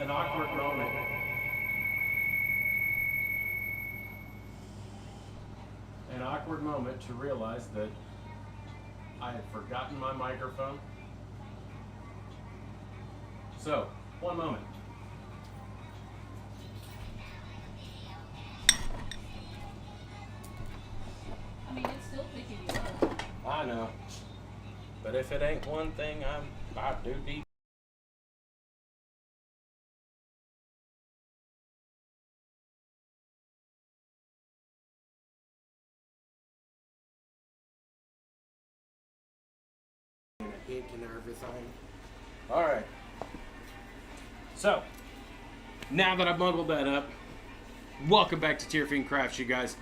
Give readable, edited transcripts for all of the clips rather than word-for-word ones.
An awkward moment. An awkward moment to realize that I had forgotten my microphone. So, one moment. I mean, it's still picking you up. I know. But if it ain't one thing, I do deep. Hick and everything. Alright. So, now that I've muddled that up, welcome back to Tier Fiend Crafts, you guys.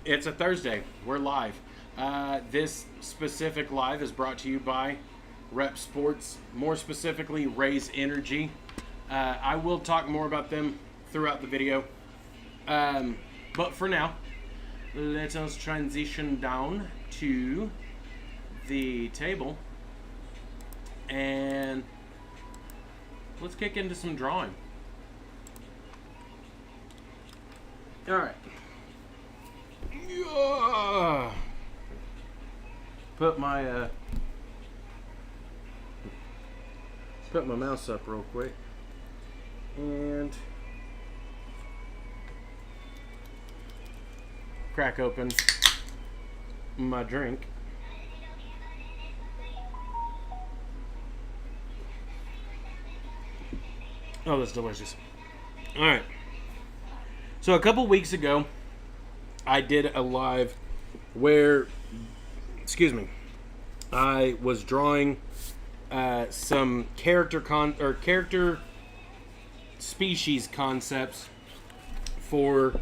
It's a Thursday. We're live. This specific live is brought to you by Rep Sports, more specifically Raise Energy. I will talk more about them throughout the video. But for now, let us transition down to the table and let's kick into some drawing. All right. Yeah. Put my mouse up real quick and crack open my drink. Oh, that's delicious. All right. So a couple weeks ago, I did a live where, I was drawing some character species concepts for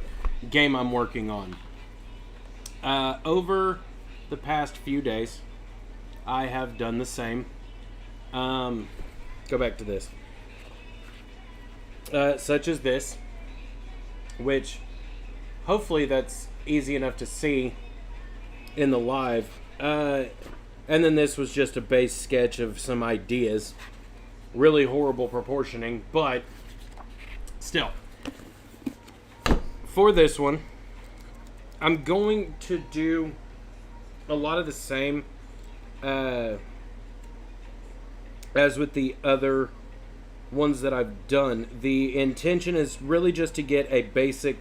game I'm working on. Over the past few days, I have done the same. Go back to this. Such as this, which hopefully that's easy enough to see in the live. And then this was just a base sketch of some ideas. Really horrible proportioning, but still. For this one, I'm going to do a lot of the same as with the other ones that I've done. The intention is really just to get a basic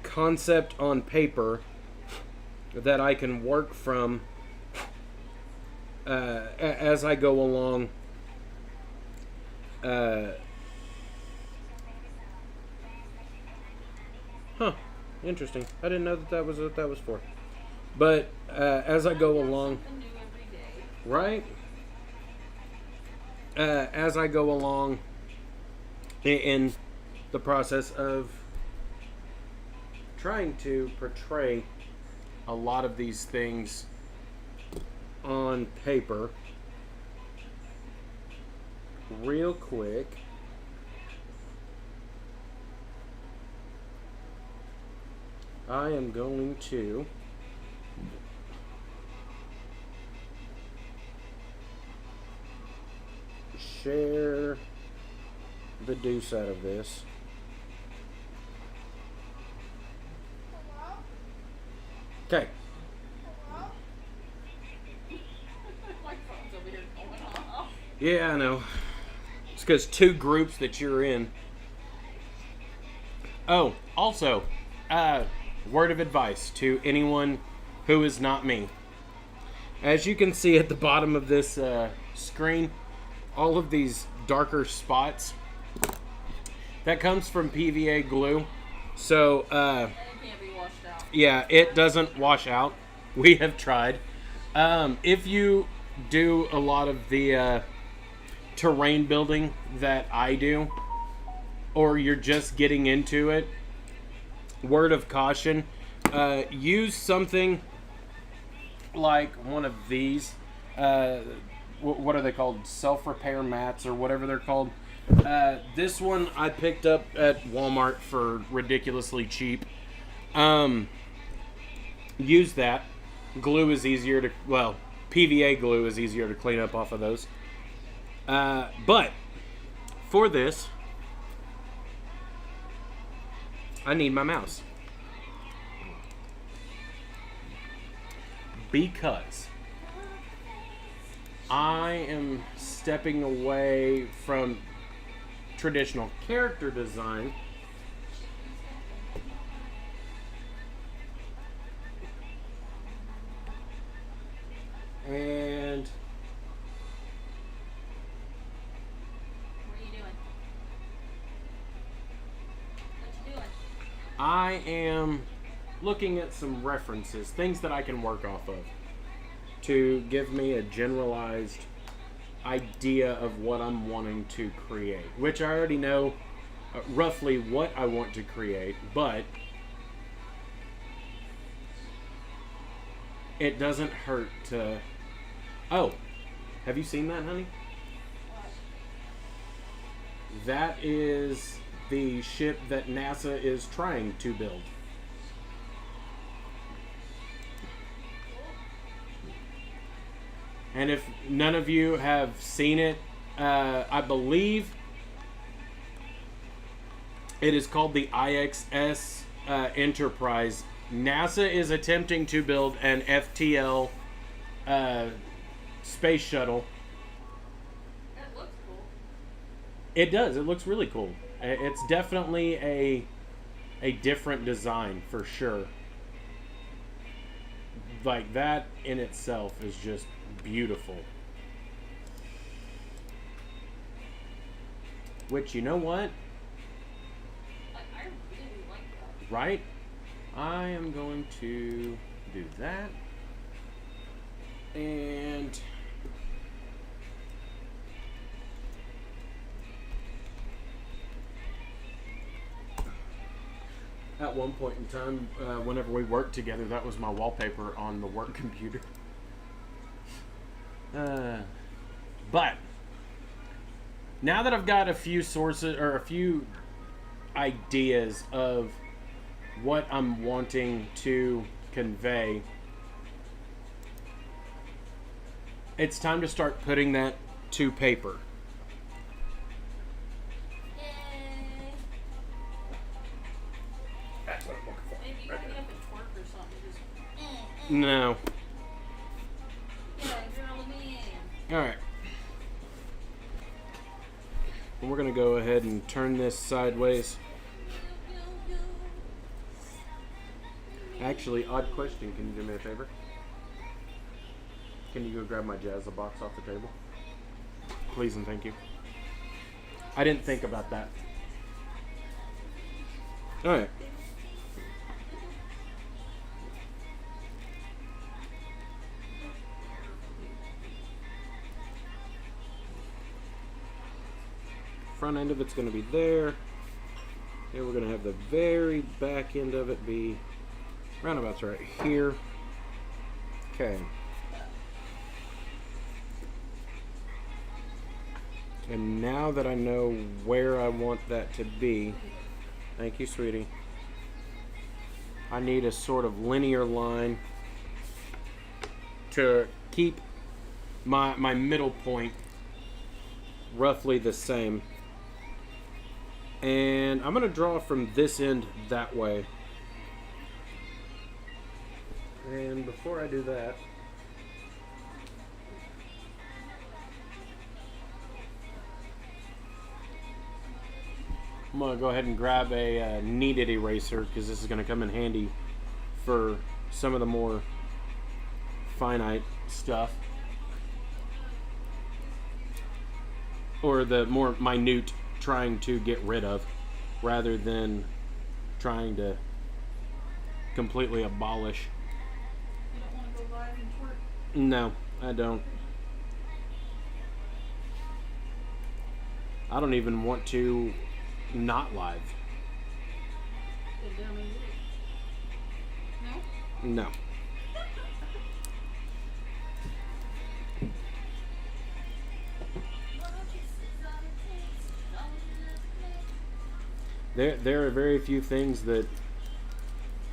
concept on paper that I can work from as I go along. Interesting. I didn't know that was what that was for. But as I go along, right? As I go along in the process of trying to portray a lot of these things on paper, real quick. I am going to share the deuce out of this. Okay. My phone's over here going off. Yeah, I know. It's because two groups that you're in. Oh, also, word of advice to anyone who is not me. As you can see at the bottom of this screen, all of these darker spots, that comes from PVA glue. So, And it can't be washed out. yeah, it doesn't wash out. We have tried. If you do a lot of the terrain building that I do, or you're just getting into it, word of caution, use something like one of these. What are they called? Self-repair mats or whatever they're called. This one I picked up at Walmart for ridiculously cheap. Use that. Glue is easier to, well, PVA glue is easier to clean up off of those. But for this, I need my mouse. Because I am stepping away from traditional character design and What are you doing? What you doing? I am looking at some references, things that I can work off of to give me a generalized idea of what I'm wanting to create, which I already know roughly what I want to create, but it doesn't hurt to... Oh, have you seen that, honey? That is the ship that NASA is trying to build. And if none of you have seen it, I believe it is called the IXS Enterprise. NASA is attempting to build an FTL space shuttle. That looks cool. It does. It looks really cool. It's definitely a different design for sure. Like that in itself is just beautiful. Which, you know what? I really like that. Right? I am going to do that. And at one point in time, whenever we worked together, that was my wallpaper on the work computer. But now that I've got a few sources or a few ideas of what I'm wanting to convey, it's time to start putting that to paper. Yay. That's what I'm looking for. Maybe you can get up and twerk or something. Just, No. yeah, girl me in. Alright. And we're going to go ahead and turn this sideways. Actually, odd question. Can you do me a favor? Can you go grab my Jazza box off the table? Please and thank you. I didn't think about that. Alright. Front end of it's going to be there. And we're going to have the very back end of it be roundabouts right here. Okay. And now that I know where I want that to be, thank you, sweetie, I need a sort of linear line to keep my middle point roughly the same. And I'm going to draw from this end that way. And before I do that, I'm going to go ahead and grab a kneaded eraser, because this is going to come in handy for some of the more finite stuff. Or the more minute trying to get rid of, rather than trying to completely abolish. You don't want to go live and twerk? No, I don't. I don't even want to not live. The dummy. No? No. There are very few things that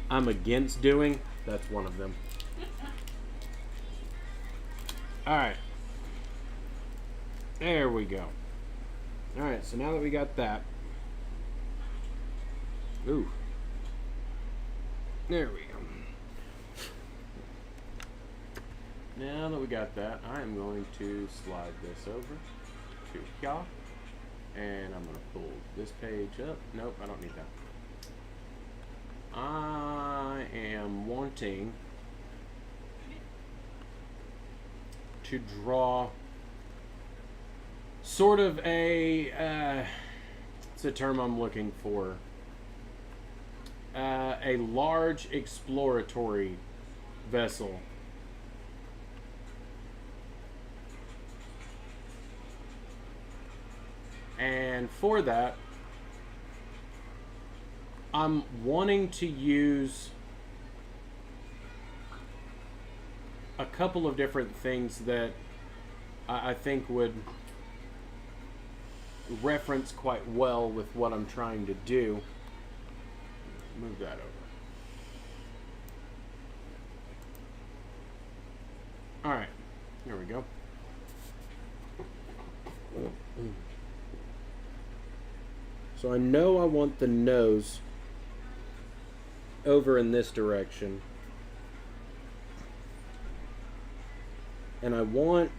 I'm against doing. That's one of them. Alright. There we go. Alright, so now that we got that. Ooh. There we go. Now that we got that, I am going to slide this over to here. And I'm going to pull this page up. Nope, I don't need that. I am wanting to draw sort of a, it's a term I'm looking for, a large exploratory vessel. And for that, I'm wanting to use a couple of different things that I think would reference quite well with what I'm trying to do. Move that over. Alright, here we go. So I know I want the nose over in this direction. And I want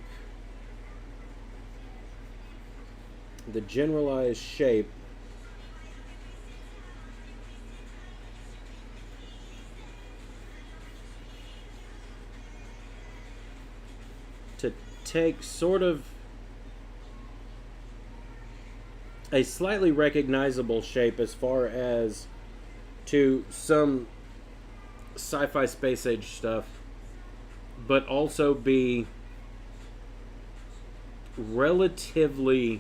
the generalized shape to take sort of a slightly recognizable shape as far as to some sci-fi space age stuff, but also be relatively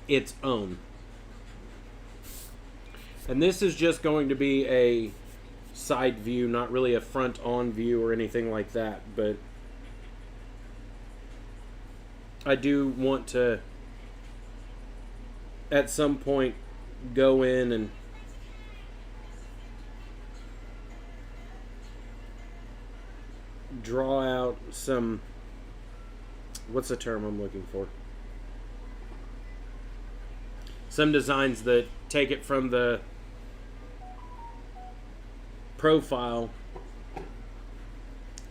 its own. And this is just going to be a side view, not really a front-on view or anything like that, but I do want to at some point go in and draw out some, what's the term I'm looking for? Some designs that take it from the profile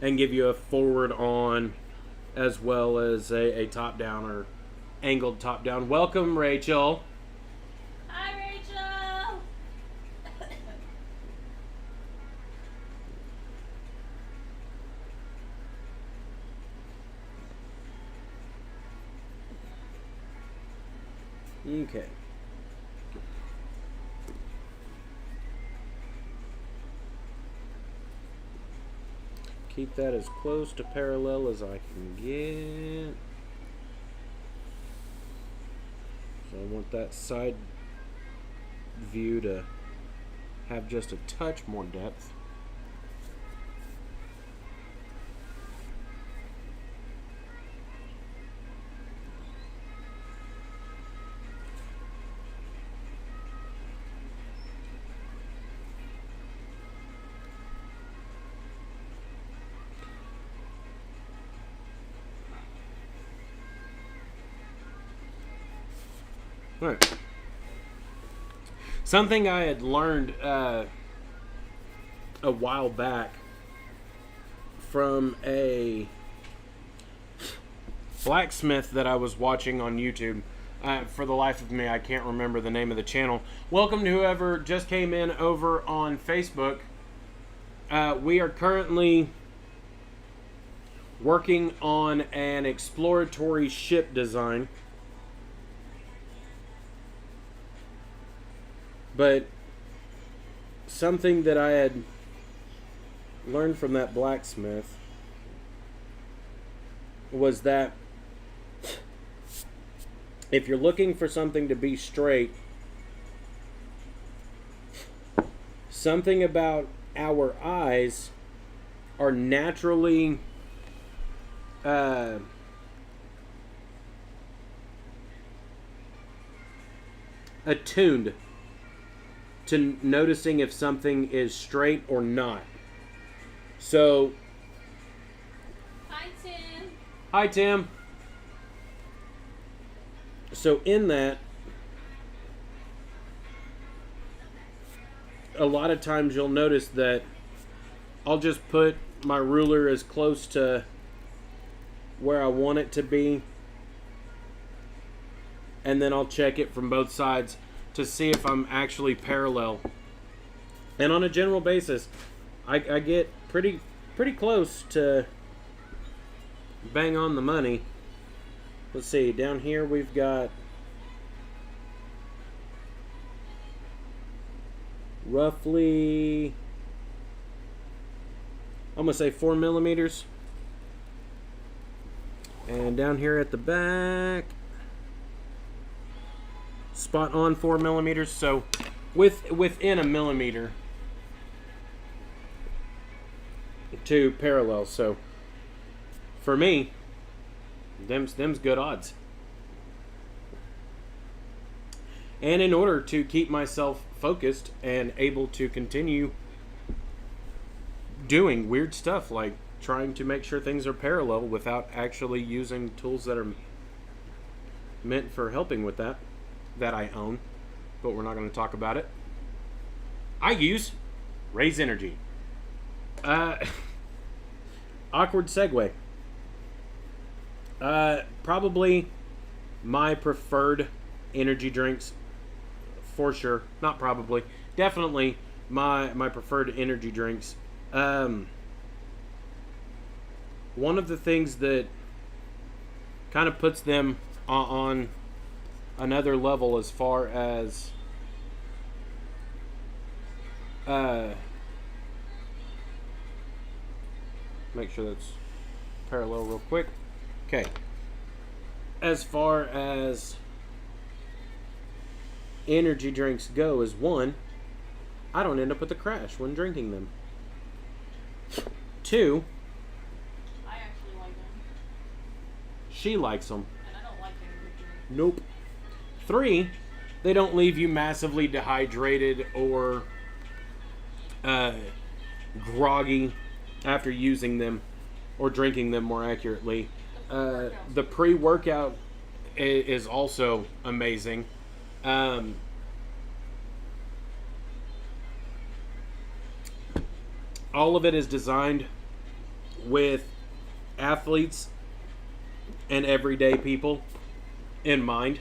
and give you a forward on as well as a top down or angled top down. Welcome, Rachel. Hi, Rachel. Okay. Keep that as close to parallel as I can get. So I want that side view to have just a touch more depth. Right. Something I had learned a while back from a blacksmith that I was watching on YouTube. For the life of me, I can't remember the name of the channel. Welcome to whoever just came in over on Facebook. We are currently working on an exploratory ship design. But something that I had learned from that blacksmith was that if you're looking for something to be straight, something about our eyes are naturally attuned to noticing if something is straight or not. So, Hi, Tim. hi, Tim. So in that, a lot of times you'll notice that I'll just put my ruler as close to where I want it to be, and then I'll check it from both sides to see if I'm actually parallel. And on a general basis, I get pretty close to bang on the money. Let's see, down here we've got roughly, I'm gonna say 4 millimeters. And down here at the back, spot on 4 millimeters. So within a millimeter to parallel. So for me, them's good odds. And in order to keep myself focused and able to continue doing weird stuff like trying to make sure things are parallel without actually using tools that are meant for helping with that I own, but we're not going to talk about it. I use Raise Energy. Awkward segue. Probably my preferred energy drinks, for sure. Not probably, definitely my preferred energy drinks. One of the things that kind of puts them on another level as far as make sure that's parallel real quick. Okay. As far as energy drinks go, is one, I don't end up with a crash when drinking them. Two, I actually like them. she likes them. And I don't like energy drinks. Nope. Three, they don't leave you massively dehydrated or groggy after using them or drinking them, more accurately. The pre-workout is also amazing. All of it is designed with athletes and everyday people in mind.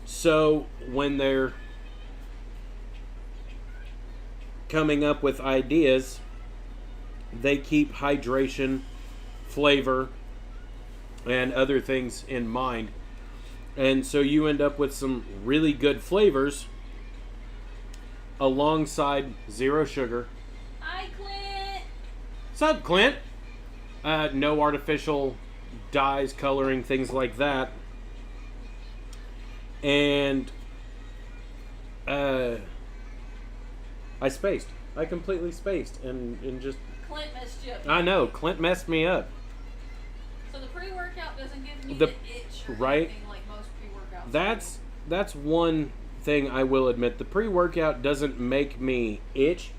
So when they're coming up with ideas, they keep hydration, flavor, and other things in mind. And so you end up with some really good flavors alongside zero sugar. Hi, Clint. What's up, Clint? No artificial dyes, coloring, things like that. And I spaced. I completely spaced and just... Clint messed you up. I know, Clint messed me up. So the pre-workout doesn't give me The- the itch or right? anything like most pre-workouts. That's one thing I will admit. The pre-workout doesn't make me itch.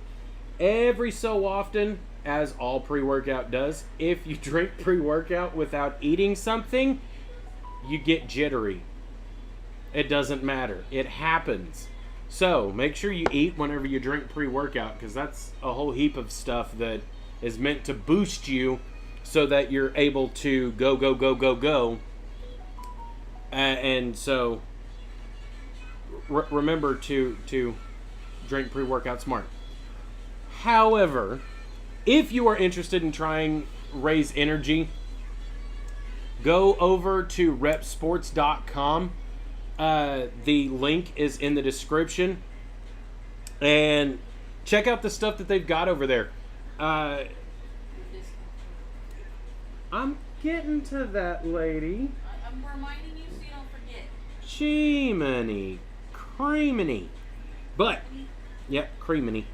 Every so often, as all pre-workout does, if you drink pre-workout without eating something, you get jittery. It doesn't matter. It happens. So make sure you eat whenever you drink pre-workout, because that's a whole heap of stuff that is meant to boost you so that you're able to go. And so remember to drink pre-workout smart. However, if you are interested in trying Raise Energy, go over to repsports.com. The link is in the description. And check out the stuff that they've got over there. I'm getting to that, lady. I'm reminding you so you don't forget. Cheeminy. Creaminy. But, yep, creaminy.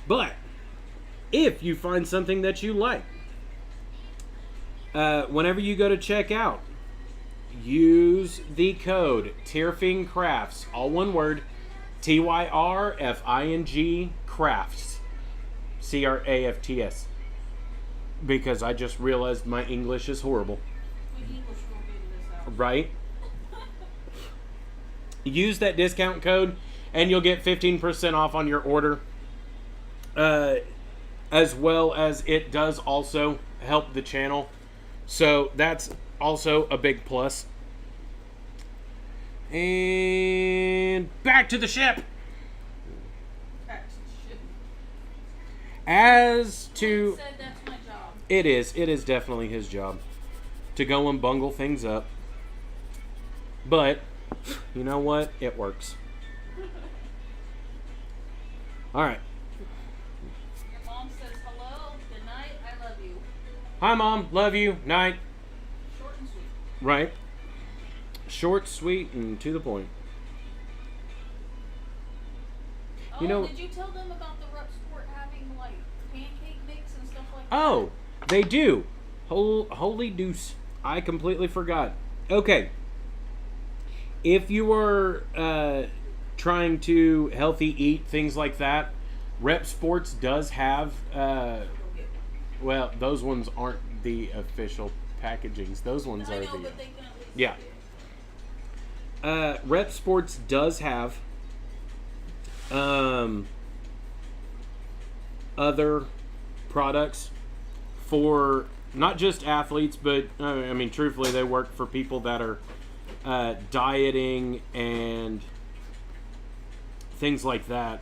But, if you find something that you like, whenever you go to check out, use the code Tyrfing Crafts, all one word, TYRFING Crafts, CRAFTS, because I just realized my English is horrible. We English will figure this out. Right? use that discount code and you'll get 15% off on your order. As well as it does also help the channel. So that's also a big plus. And back to the ship. As to... Said that's my job. It is definitely his job to go and bungle things up. But, you know what? It works. Alright. Your mom says hello, good night, I love you. Hi, Mom. Love you. Night. Short and sweet. Right. Short, sweet, and to the point. Oh, You know... did you tell them about the Rep Sport having like pancake mix and stuff like that? Oh, they do. Holy deuce. I completely forgot. Okay. If you are trying to healthy eat, things like that, Rep Sports does have... well, those ones aren't the official packagings. Those ones I are know, the... but they can at least Yeah. Rep Sports does have other products for not just athletes, but I mean, truthfully, they work for people that are dieting and things like that.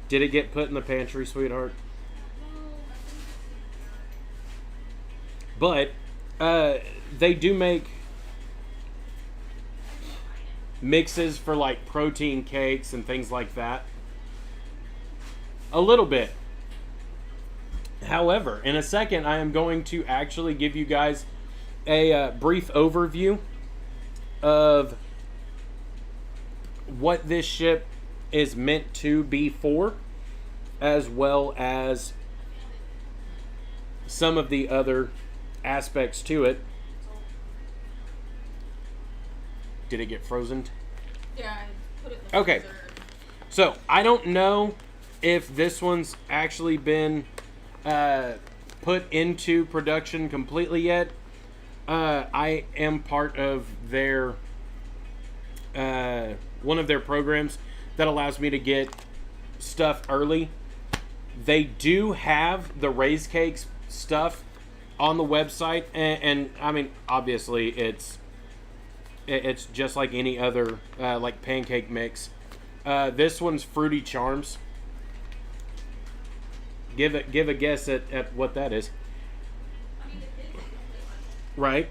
Did it get put in the pantry, sweetheart? But they do make mixes for like protein cakes and things like that. A little bit. However, in a second, I am going to actually give you guys a brief overview of what this ship is meant to be for, as well as some of the other aspects to it. Did it get frozen? Yeah, I put it in the Okay. freezer. So, I don't know if this one's actually been put into production completely yet. I am part of their one of their programs that allows me to get stuff early. They do have the Raise Cakes stuff on the website, and I mean, obviously, it's just like any other like pancake mix. This one's Fruity Charms. Give a guess at what that is. I mean, the kids don't really like Right.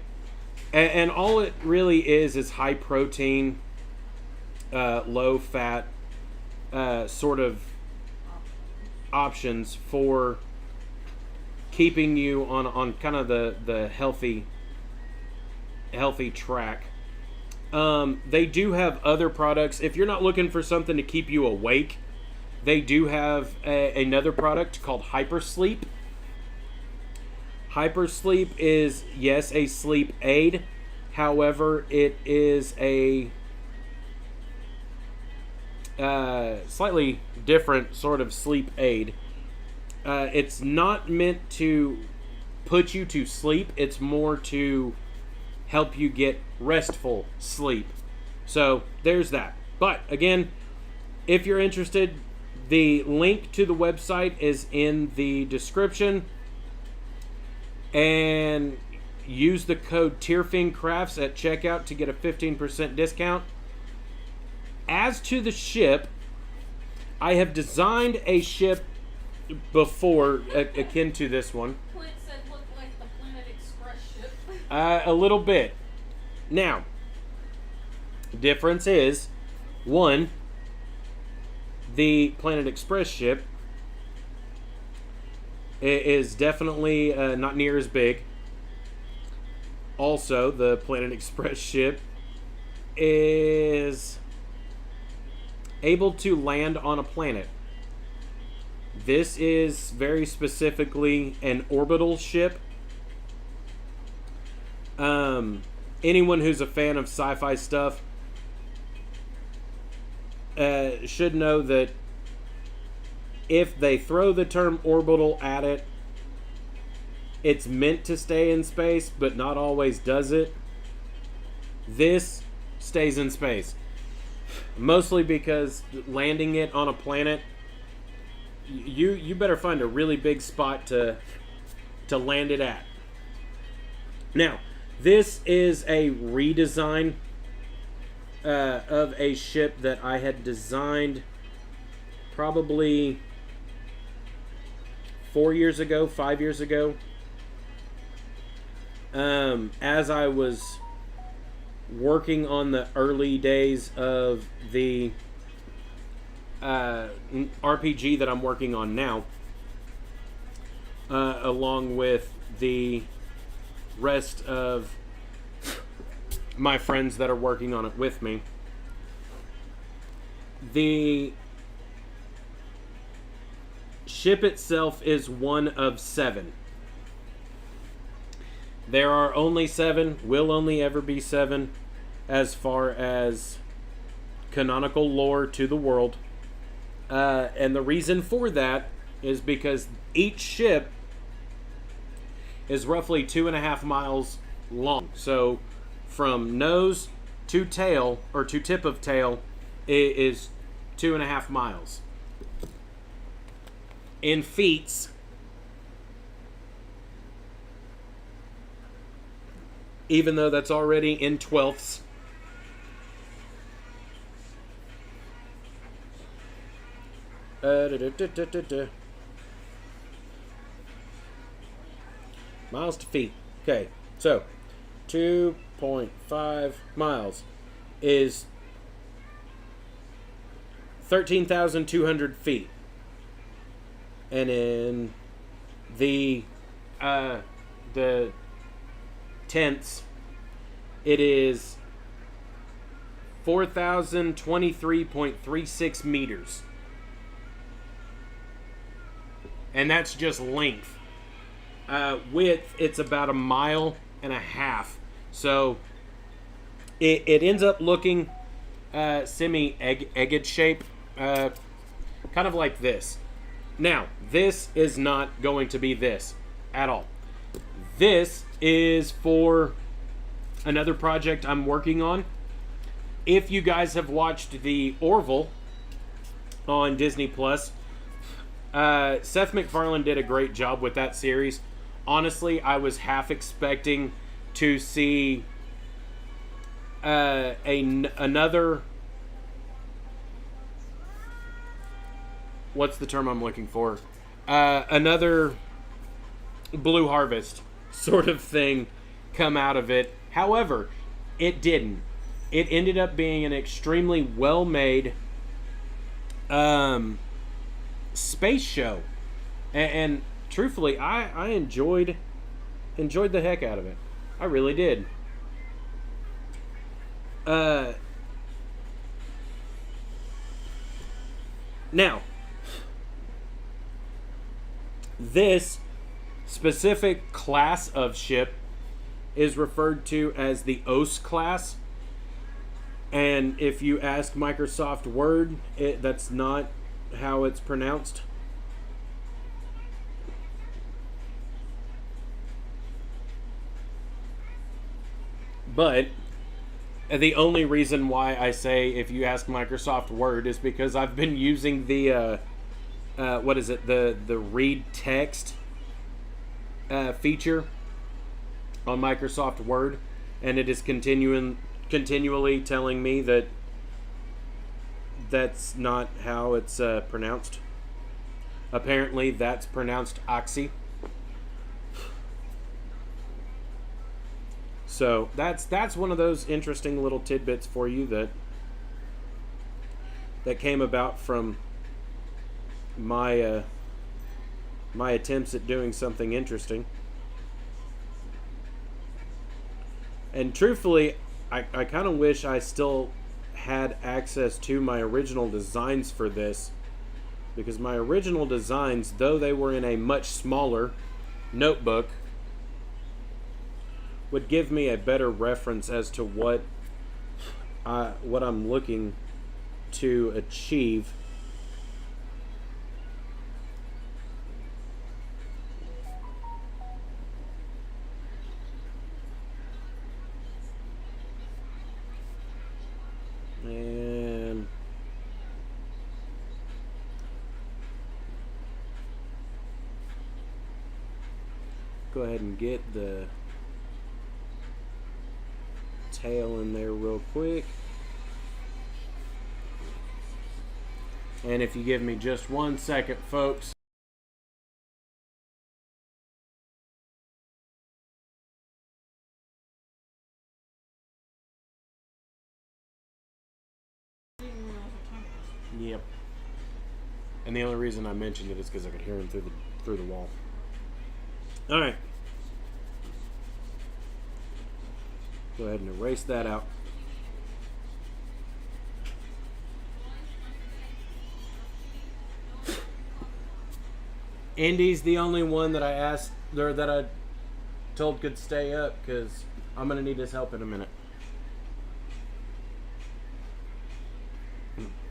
And all it really is high protein, low fat sort of options for keeping you on kind of the healthy track. They do have other products. If you're not looking for something to keep you awake, they do have another product called Hypersleep. Hypersleep is, yes, a sleep aid. However, it is a slightly different sort of sleep aid. It's not meant to put you to sleep. It's more to help you get restful sleep. So there's that. But again, if you're interested, the link to the website is in the description. And use the code TearFiendCrafts at checkout to get a 15% discount. As to the ship, I have designed a ship before akin to this one. Clint said looked like the Planet Express ship. A little bit. Now, difference is, one, the Planet Express ship is definitely not near as big. Also, the Planet Express ship is able to land on a planet. This is very specifically an orbital ship. Anyone who's a fan of sci-fi stuff should know that if they throw the term orbital at it, it's meant to stay in space, but not always does it. This stays in space. Mostly because landing it on a planet, you better find a really big spot to land it at. Now, this is a redesign of a ship that I had designed probably 4 years ago, 5 years ago. As I was working on the early days of the RPG that I'm working on now, along with the rest of my friends that are working on it with me. The ship itself is one of 7. There are only 7, will only ever be 7, as far as canonical lore to the world. And the reason for that is because each ship is roughly 2.5 miles long. So from nose to tail, or to tip of tail, it is 2.5 miles. In feet, even though that's already in 12ths. Miles to feet. Okay, so 2.5 miles is 13,200 feet. And in the tenths, it is 4,023.36 meters. And that's just length. Width, it's about 1.5 miles. So it ends up looking semi-egged shape, kind of like this. Now, this is not going to be this at all. This is for another project I'm working on. If you guys have watched the Orville on Disney Plus, Seth MacFarlane did a great job with that series. Honestly, I was half expecting to see another... What's the term I'm looking for? Another Blue Harvest sort of thing come out of it. However, it didn't. It ended up being an extremely well-made space show, and truthfully, I enjoyed the heck out of it. I really did. Now, this specific class of ship is referred to as the OS class. And if you ask Microsoft Word, that's not how it's pronounced. But the only reason why I say if you ask Microsoft Word is because I've been using the what is it, the read text feature on Microsoft Word, and it is continually telling me that that's not how it's pronounced. Apparently that's pronounced Oxy. So that's one of those interesting little tidbits for you that came about from my my attempts at doing something interesting. And truthfully, I kind of wish I still had access to my original designs for this, because my original designs, though they were in a much smaller notebook, would give me a better reference as to what I'm looking to achieve. go ahead and get the tail in there real quick. And if you give me just 1 second, folks. Yep. And the only reason I mentioned it is because I could hear him through the wall. All right. Go ahead and erase that out. Indy's the only one that I asked, or that I told could stay up, because I'm going to need his help in a minute.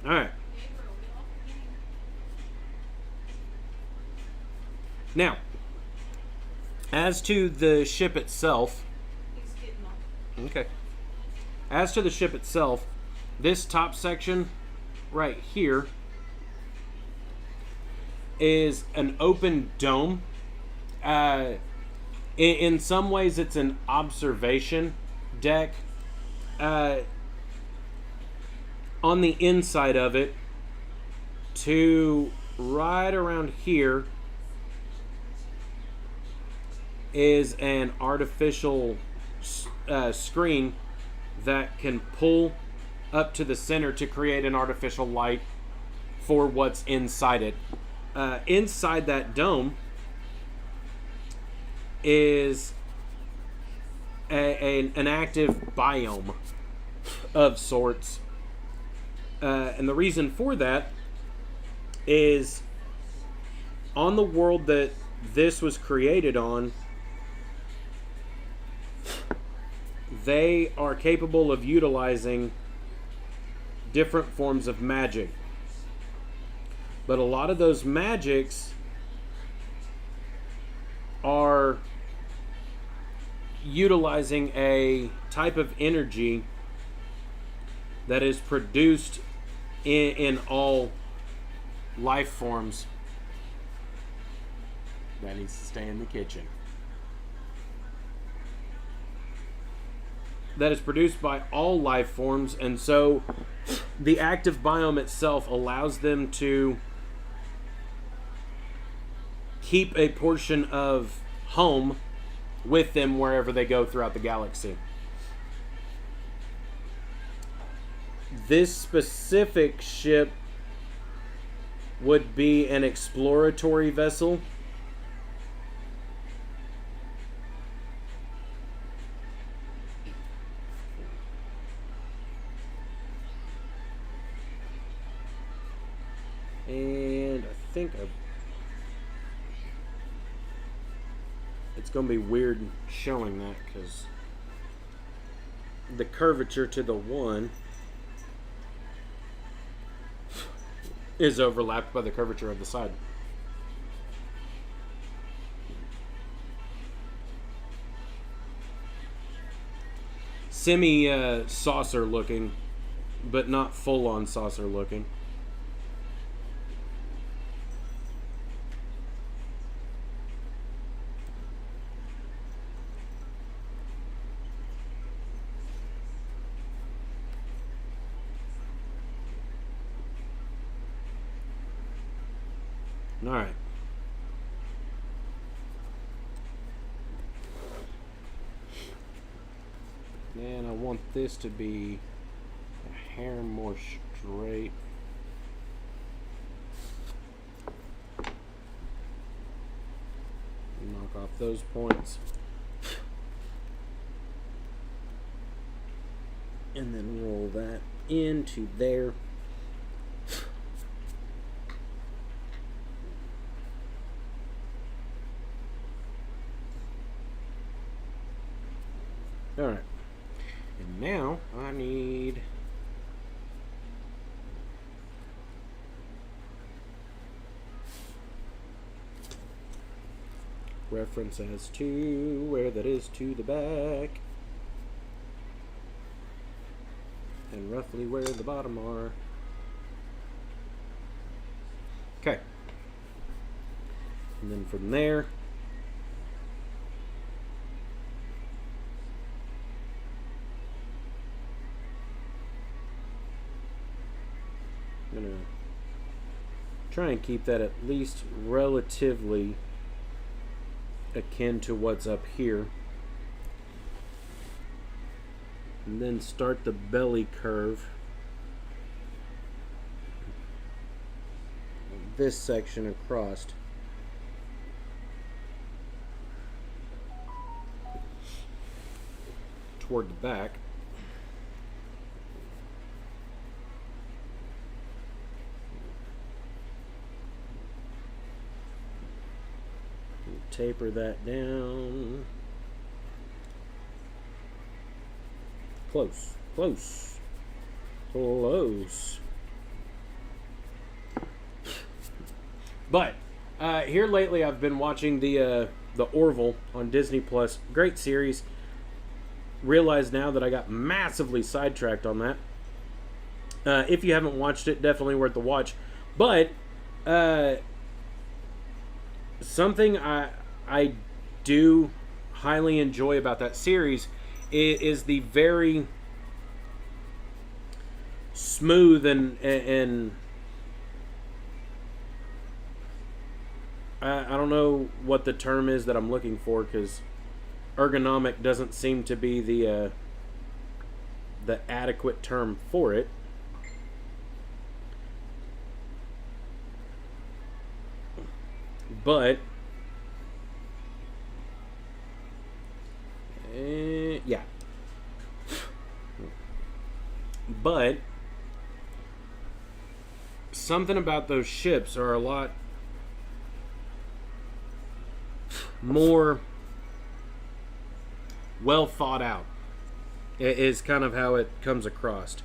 All right. Now, as to the ship itself, okay. As to the ship itself, this top section right here is an open dome. In some ways, it's an observation deck. On the inside of it, to right around here, is an artificial screen that can pull up to the center to create an artificial light for what's inside it. Inside that dome is an active biome of sorts. And the reason for that is on the world that this was created on, they are capable of utilizing different forms of magic. But a lot of those magics are utilizing a type of energy that is produced in all life forms. That needs to stay in the kitchen. That is produced by all life forms, and so the active biome itself allows them to keep a portion of home with them wherever they go throughout the galaxy. This specific ship would be an exploratory vessel. And I think it's going to be weird showing that because the curvature to the one is overlapped by the curvature of the side. Semi saucer looking, but not full on saucer looking. All right. And I want this to be a hair more straight. Knock off those points. And then roll that into there. All right, and now I need reference as to where that is to the back and roughly where the bottom are. Okay, and then from there I'm gonna try and keep that at least relatively akin to what's up here. And then start the belly curve. This section across. Toward the back. Taper that down. Close, close, close. But here lately, I've been watching the Orville on Disney Plus. Great series. Realize now that I got massively sidetracked on that. If you haven't watched it, definitely worth the watch. But something I do highly enjoy about that series is the very smooth and I don't know what the term is that I'm looking for, because ergonomic doesn't seem to be the adequate term for it. But yeah. But something about those ships are a lot more well thought out. It is kind of how it comes across.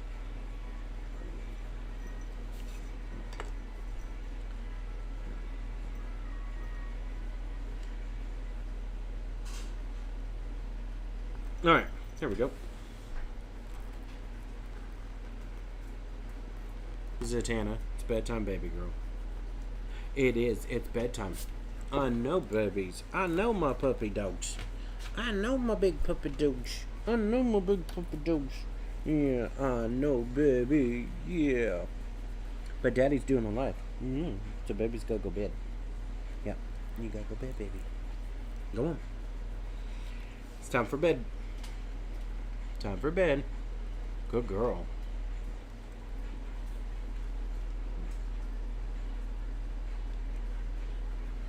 All right, there we go. Zatanna, it's bedtime, baby girl. It is. It's bedtime. I know, babies. I know my puppy dogs. I know my big puppy dogs. I know my big puppy dogs. Yeah, I know, baby. Yeah. But Daddy's doing a live. So baby's gotta go bed. Yeah, you gotta go bed, baby. Go on. It's time for bed. Time for bed. Good girl.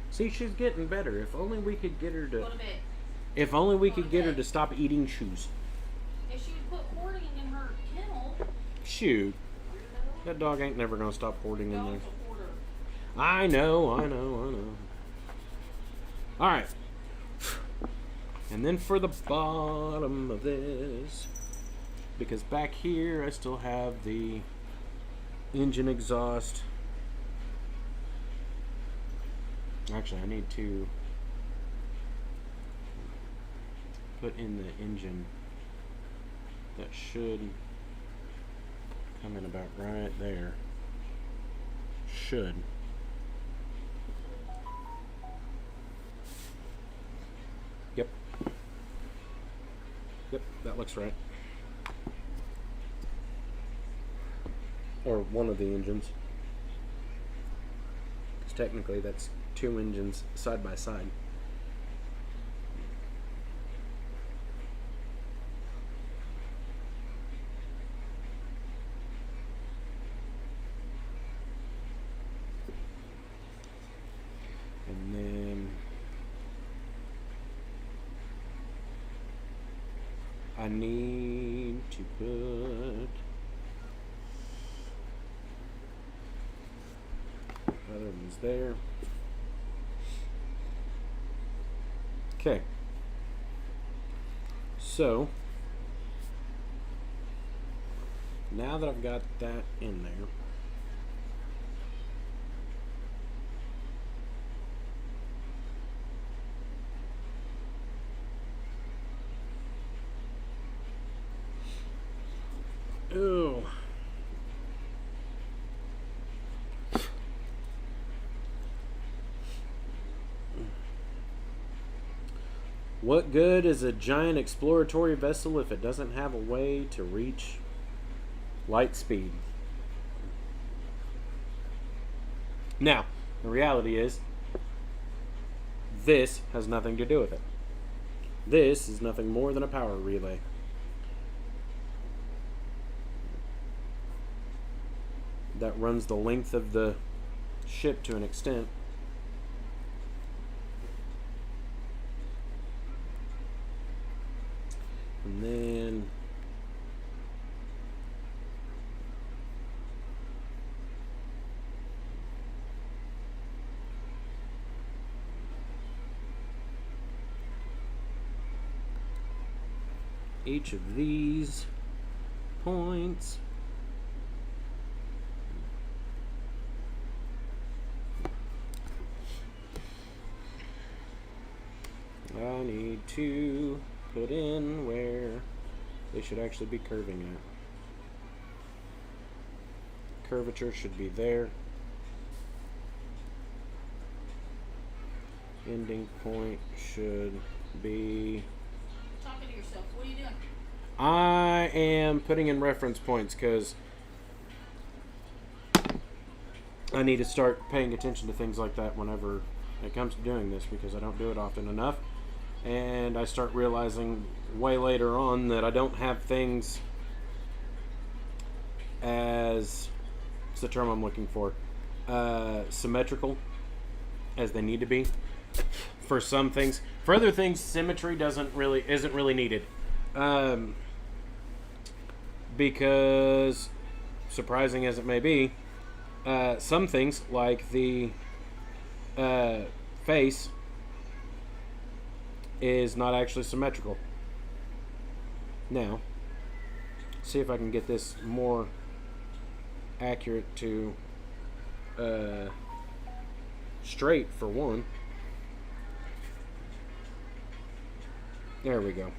See, she's getting better. If only we could get her to. Go to bed. If only we Go could to get her bed. to stop eating shoes. If she put hoarding in her kennel, Shoot. That dog ain't never gonna stop hoarding in there. dog's a hoarder. I know. Alright. And then for the bottom of this, because back here I still have the engine exhaust. Actually, I need to put in the engine. That should come in about right there. Should. Yep. Yep, that looks right. Or one of the engines. Because technically that's two engines side by side. And then I need to put other ones there. Okay. So now that I've got that in there, ooh. What good is a giant exploratory vessel if it doesn't have a way to reach light speed? Now, the reality is, this has nothing to do with it. This is nothing more than a power relay. That runs the length of the ship to an extent. And then each of these points I need to put in where they should actually be curving at. Curvature should be there. Ending point should be... Talking to yourself. What are you doing? I am putting in reference points because I need to start paying attention to things like that whenever it comes to doing this, because I don't do it often enough. And I start realizing way later on that I don't have things as, what's the term I'm looking for, symmetrical as they need to be for some things. For other things, symmetry isn't really needed, because, surprising as it may be, some things like the face is not actually symmetrical. Now, see if I can get this more accurate to straight for one. There we go.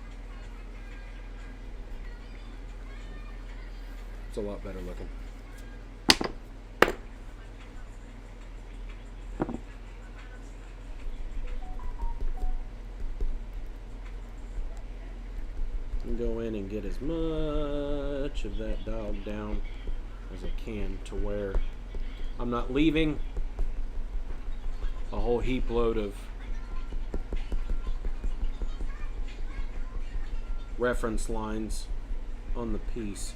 It's a lot better looking. Go in and get as much of that dialed down as I can to where I'm not leaving a whole heap load of reference lines on the piece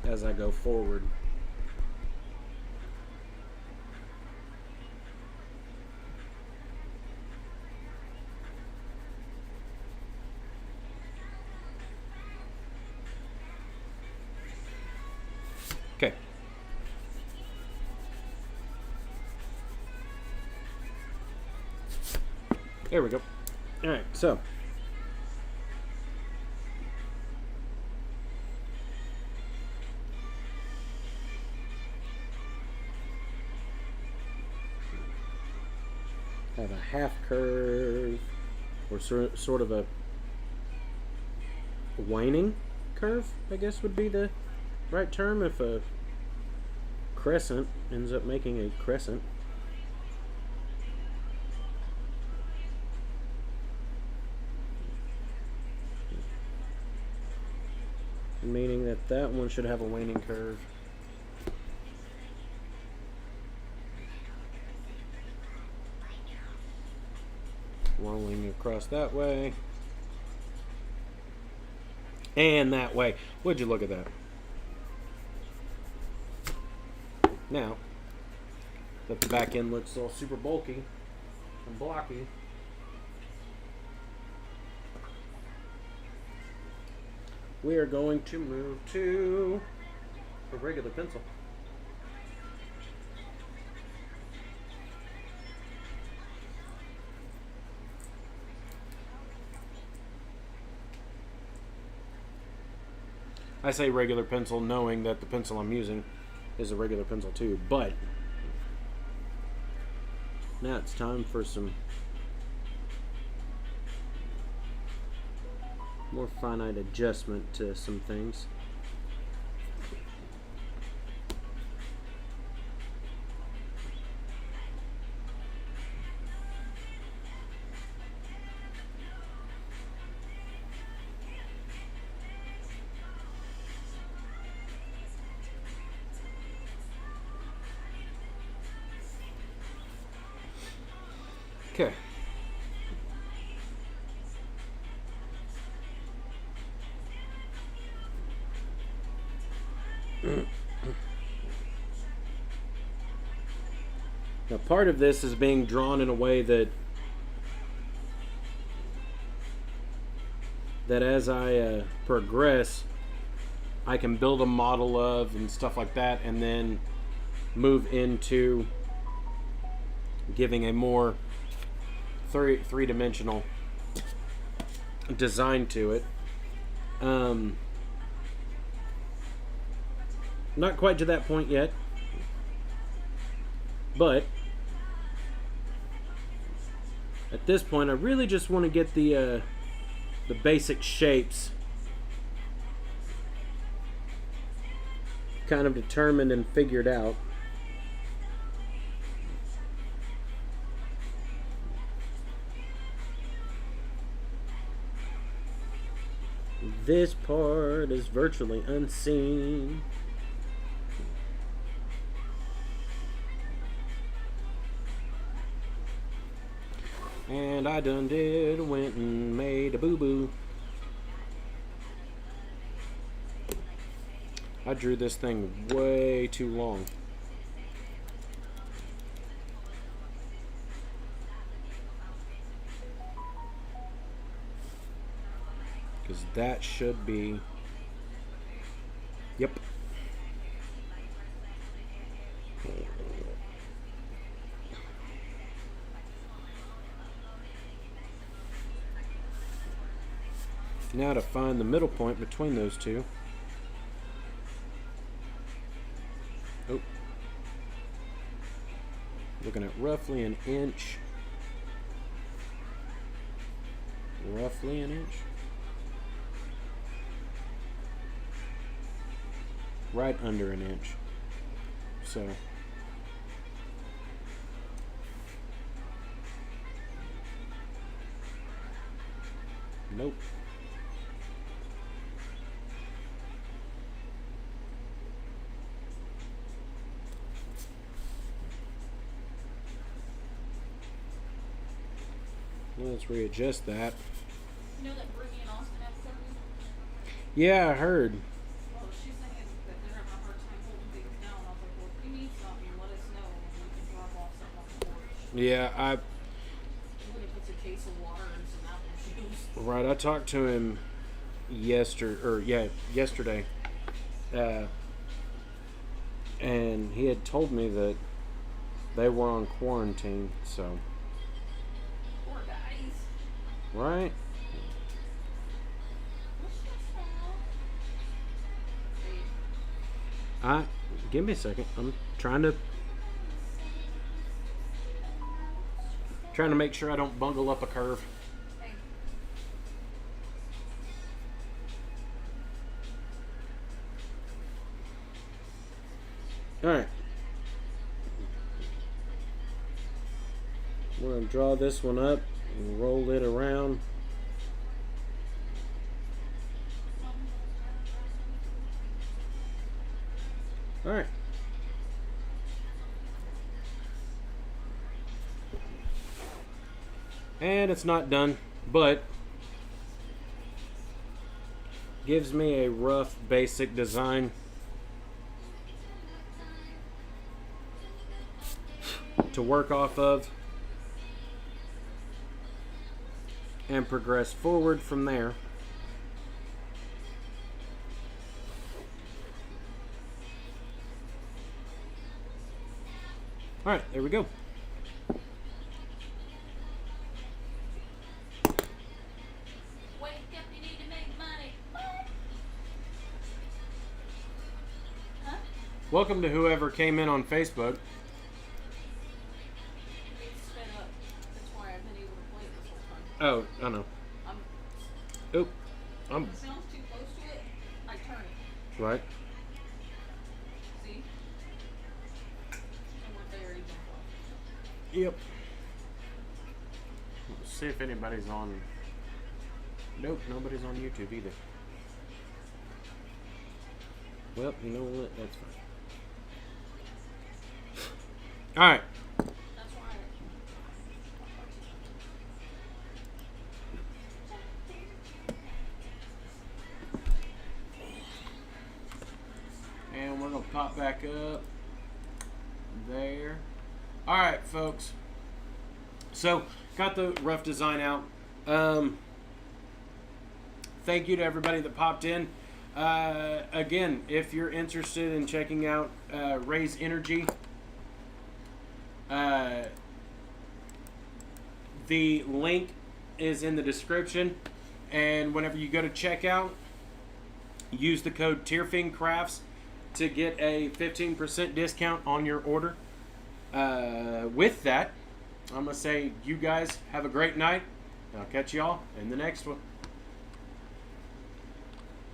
as I go forward. Okay. There we go. All right, so have a half curve, or sort of a waning curve, I guess would be the right term, if a crescent ends up making a crescent. Meaning that that one should have a waning curve. Rolling across that way. And that way. Would you look at that? Now, that the back end looks all super bulky and blocky, we are going to move to a regular pencil. I say regular pencil knowing that the pencil I'm using is a regular pencil too, but now it's time for some more finite adjustment to some things. Okay. Now, part of this is being drawn in a way that as I progress, I can build a model of and stuff like that, and then move into giving a more three-dimensional design to it. Not quite to that point yet, but at this point, I really just want to get the basic shapes kind of determined and figured out. This part is virtually unseen. And I done went and made a boo-boo. I drew this thing way too long. Because that should be... Yep. Now to find the middle point between those two. Oh. Looking at roughly an inch. Roughly an inch. Right under an inch. So. Nope. Let's readjust that. You know that Brittany and Austin have something? Yeah, I heard. Well, she's saying that they're having a hard time holding things down. I was like, well, if you need something, let us know and we can drop off something off the porch. Yeah, When he puts a case of water and some apple juice. right. I talked to him yesterday, and he had told me that they were on quarantine. So, Poor guys. right. Give me a second. I'm trying to make sure I don't bungle up a curve. Hey. All right. We're going to draw this one up and roll it around. All right. And it's not done, but gives me a rough basic design. To work off of and progress forward from there. All right, there we go. Wake up, you need to make money. What? Huh? Welcome to whoever came in on Facebook. It's sped up. That's why I've been able to play this whole time. Oh, I know. If Oop. I'm it sounds too close to it, I turn it. right. See? And we're there, you jump off. Yep. Let's see if anybody's on. Nope, nobody's on YouTube either. Well, you know what? That's fine. All right. That's why pop back up. There. All right, folks. So, got the rough design out. Thank you to everybody that popped in. Again, if you're interested in checking out Raise Energy, the link is in the description. And whenever you go to checkout, use the code TierFinCrafts to get a 15% discount on your order. With that, I'm going to say you guys have a great night. I'll catch y'all in the next one.